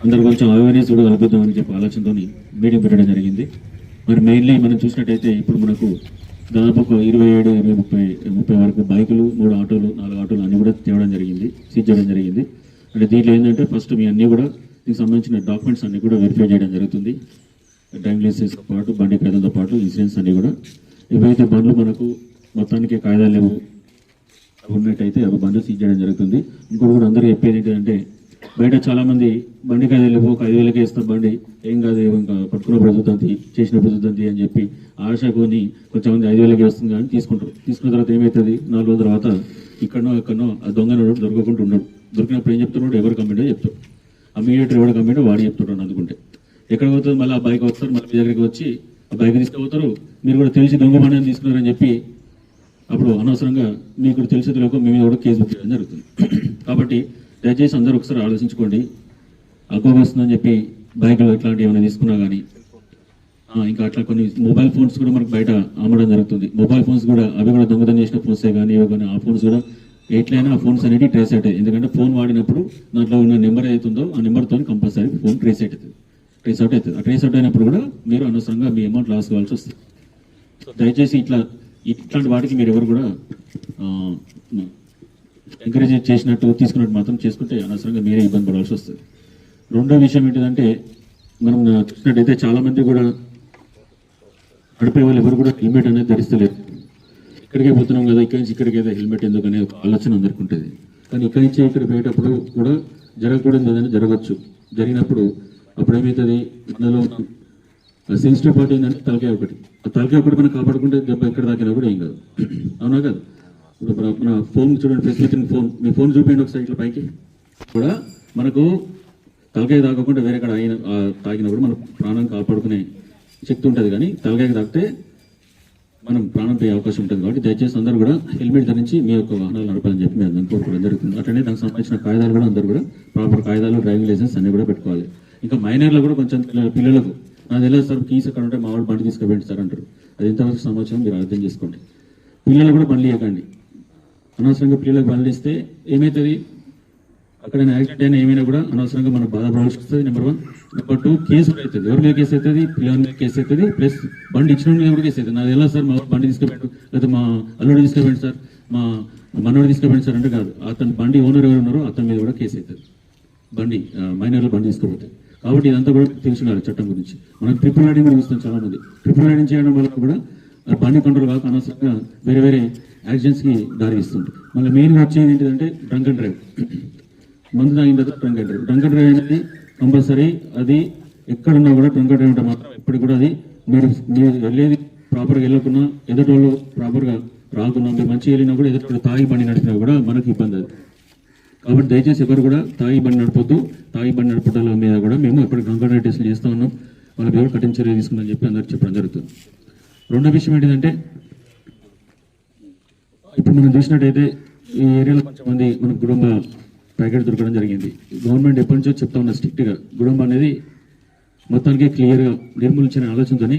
అందరు కొంచెం అవేర్నెస్ కూడా కలుపుద్దామని చెప్పి ఆలోచనతో మీటింగ్ పెట్టడం జరిగింది. మరి మెయిన్లీ మనం చూసినట్టయితే ఇప్పుడు మనకు దాదాపు ఒక 27, 30 వరకు బైకులు, 3 ఆటోలు, 4 ఆటోలు అన్నీ కూడా తేవడం జరిగింది, సీజ్ చేయడం జరిగింది. అంటే దీంట్లో ఏంటంటే ఫస్ట్ మీ అన్నీ కూడా దీనికి సంబంధించిన డాక్యుమెంట్స్ అన్నీ కూడా వెరిఫై చేయడం జరుగుతుంది. డ్రైవింగ్ లైసెన్స్తో పాటు బండి కాయిదాలతో పాటు ఇన్సూరెన్స్ అన్నీ కూడా. ఏవైతే బండ్లు మనకు మొత్తానికి కాయిదాలు లేవు ఉన్నట్టయితే అవి బండ్లు సీజ్ చేయడం జరుగుతుంది. ఇంకోటి కూడా అందరూ చెప్పేది ఏంటంటే బయట చాలామంది బండి కాయిదాలు లేవు, 5,000కే ఇస్తాం బండి, ఏం కాదు, ఇంకా పట్టుకున్నప్పుడు చదువుతుంది, చేసినప్పుడు చదువుతుంది అని చెప్పి ఆశ కొని కొంచెంమంది 5,000కే వస్తుంది కానీ తీసుకుంటారు. తీసుకున్న తర్వాత ఏమవుతుంది, 4 రోజుల తర్వాత ఇక్కడనో ఎక్కడనో ఆ దొంగను దొరకకుండా ఉన్నాడు. దొరికినప్పుడు ఏం చెప్తున్నాడు, ఎవరు కంప్లైంటో చెప్తాడు. ఆ మీడియేటర్ ఎవరు కంప్లైంటో వాడు చెప్తున్నాడు. అందుకుంటే ఎక్కడ పోతుంది, మళ్ళీ ఆ బైక్ వస్తారు, మళ్ళీ మీ దగ్గరికి వచ్చి ఆ బైక్ తీసుకుపోతారు. మీరు కూడా తెలిసి దొంగ బండి తీసుకున్నారని చెప్పి అప్పుడు అనవసరంగా మీకు తెలిసి తెలియక మీ మీద కూడా కేసు పెట్టడం జరుగుతుంది. కాబట్టి దయచేసి అందరూ ఒకసారి ఆలోచించుకోండి. అగ్గోగా వస్తుందని చెప్పి బైక్లో ఇట్లాంటివి ఏమైనా తీసుకున్నా కానీ ఇంకా అట్లా కొన్ని మొబైల్ ఫోన్స్ కూడా మనకు బయట అమ్మడం జరుగుతుంది. మొబైల్ ఫోన్స్ కూడా అవి కూడా దొంగతనం చేసిన ఫోన్సే కానీ ఇవి కానీ ఆ ఫోన్స్ కూడా ఎట్లయినా ఆ ఫోన్స్ అనేవి ట్రేస్ అవుతాయి. ఎందుకంటే ఫోన్ వాడినప్పుడు దాంట్లో ఉన్న నెంబర్ అవుతుందో ఆ నెంబర్తో కంపల్సరీ ఫోన్ ట్రేస్ అవుతుంది. ఆ ట్రేస్ అవుట్ అయినప్పుడు కూడా మీరు అనవసరంగా మీ అమౌంట్ లాస్ కావాల్సి వస్తుంది. సో దయచేసి ఇట్లాంటి వాటికి మీరు ఎవరు కూడా ఎంకరేజ్ చేసినట్టు తీసుకున్నట్టు మాత్రం చేసుకుంటే అనవసరంగా మీరే ఇబ్బంది పడాల్సి వస్తుంది. రెండో విషయం ఏంటిదంటే మనం చూసినట్టయితే చాలామంది కూడా నడిపే వాళ్ళు ఎవరు కూడా హెల్మెట్ అనేది ధరిస్తలేరు. ఇక్కడికే పోతున్నాం కదా, ఇక్కడి నుంచి ఇక్కడికి అయితే హెల్మెట్ ఎందుకనే ఒక ఆలోచన అందరికీ ఉంటుంది. కానీ ఇక్కడి నుంచి ఇక్కడ పోయేటప్పుడు కూడా జరగకూడదు ఏదైనా జరగచ్చు. జరిగినప్పుడు అప్పుడు ఏమవుతుంది, మనలో సెన్సిటివ్ పార్ట్ ఏంటంటే తలకాయ ఒకటి. ఆ తలకాయ ఒకటి మనం కాపాడుకుంటే దెబ్బ ఎక్కడ దాకినా కూడా ఏం కాదు. అవునా కాదు? ఇప్పుడు మన ఫోన్ చూడండి, ఫెసిలిటీ ఫోన్, మీ ఫోన్ చూపించండి ఒకసారి ఇట్లా పైకి. కూడా మనకు తలకాయ తాగకుండా వేరే కాడ తాగినప్పుడు మనం ప్రాణం కాపాడుకునే శక్తి ఉంటుంది. కానీ తలకాయకి తాగితే మనం ప్రాణం పోయే అవకాశం ఉంటుంది. కాబట్టి దయచేసి అందరూ కూడా హెల్మెట్ ధరించి మీ యొక్క వాహనాలు నడపాలని చెప్పి మేము అందరూ కోరుకోవడం జరుగుతుంది. అట్లనే దానికి సంబంధించిన కాయిదాలు కూడా అందరూ కూడా ప్రాపర్ కాయిదాలు, డ్రైవింగ్ లైసెన్స్ అన్నీ కూడా పెట్టుకోవాలి. ఇంకా మైనర్లు కూడా కొంచెం పిల్లలకు నాకు తెలియదు సార్, కీస్ ఎక్కడ ఉంటే మా వాళ్ళు బండి తీసుకుపోయింది సార్ అంటారు. అది ఎంతవరకు సమాచారం మీరు అర్థం చేసుకోండి. పిల్లలు కూడా బండ్లు ఇవ్వకండి. అనవసరంగా పిల్లలకు బండ్లు ఇస్తే ఏమవుతుంది, అక్కడైనా యాక్సిడెంట్ అయినా ఏమైనా కూడా అనవసరంగా మనకు బాధపడాల్సి వస్తుంది. నెంబర్ 1. నెంబర్ 2, కేసు అవుతుంది. ఎవరి మీద కేసు అవుతుంది, పిల్లల మీద కేసు అవుతుంది, ప్లస్ బండి ఇచ్చిన మీద కూడా కేసు అవుతుంది. నాకు ఎలా సార్ మా బండి తీసుకుపోయాడు, లేదా మా అల్లుడు తీసుకుపోయాడు సార్, మా మనోడు తీసుకుపోయాడు సార్ అంటే కాదు, అతని బండి ఓనర్ ఎవరు ఉన్నారో అతని మీద కూడా కేసు అవుతుంది. బండి మైనర్లు బండి తీసుకుపోతాయి. కాబట్టి ఇదంతా కూడా తెలుసుకున్నారు చట్టం గురించి. మనం ట్రిపుల్ రైడింగ్ కూడా చూస్తాం చాలా మంది. ట్రిపుల్ రైడింగ్ చేయడం వల్ల కూడా బండి కంట్రోల్ కాక అనవసరంగా వేరే వేరే యాక్సిడెంట్స్కి దారి ఇస్తుంది. మళ్ళీ మెయిన్గా వచ్చేది ఏంటంటే డ్రంక్ అండ్ డ్రైవ్. మందు తాగిన తర్వాత drunk and drive. Drunk and drive అనేది కంపల్సరీ. అది ఎక్కడున్నా కూడా డ్రంక్ అండ్ డ్రైవ్ ఉంటే మాత్రం ఎప్పుడు కూడా అది మీరు వెళ్ళేది ప్రాపర్గా వెళ్ళకున్నా, ఎదుటోళ్ళు ప్రాపర్గా రాకున్నా, మీరు మంచిగా వెళ్ళినా కూడా ఎదుటోళ్ళు తాగి బండి నడిపినా కూడా మనకు ఇబ్బంది అది. కాబట్టి దయచేసి ఎవరు కూడా తాగి బండి నడపొద్దు. తాగి బండి నడపడాల మీద కూడా మేము ఎప్పుడు డ్రంక్ అండ్ డ్రైవ్ టెస్టులు చేస్తూ ఉన్నాం. వాళ్ళకి ఎవరు కఠిన చర్య తీసుకుందని చెప్పి అందరికి చెప్పడం జరుగుతుంది. రెండో విషయం ఏంటంటే ఇప్పుడు మనం చూసినట్టయితే ఈ ఏరియాలో కొంచెంమంది మనకు గుడుంబ ప్యాకెట్ దొరకడం జరిగింది. గవర్నమెంట్ ఎప్పటి నుంచో చెప్తా ఉన్న స్ట్రిక్ట్గా గుడుంబ అనేది మొత్తానికి క్లియర్గా నిర్మూలించిన ఆలోచనతోని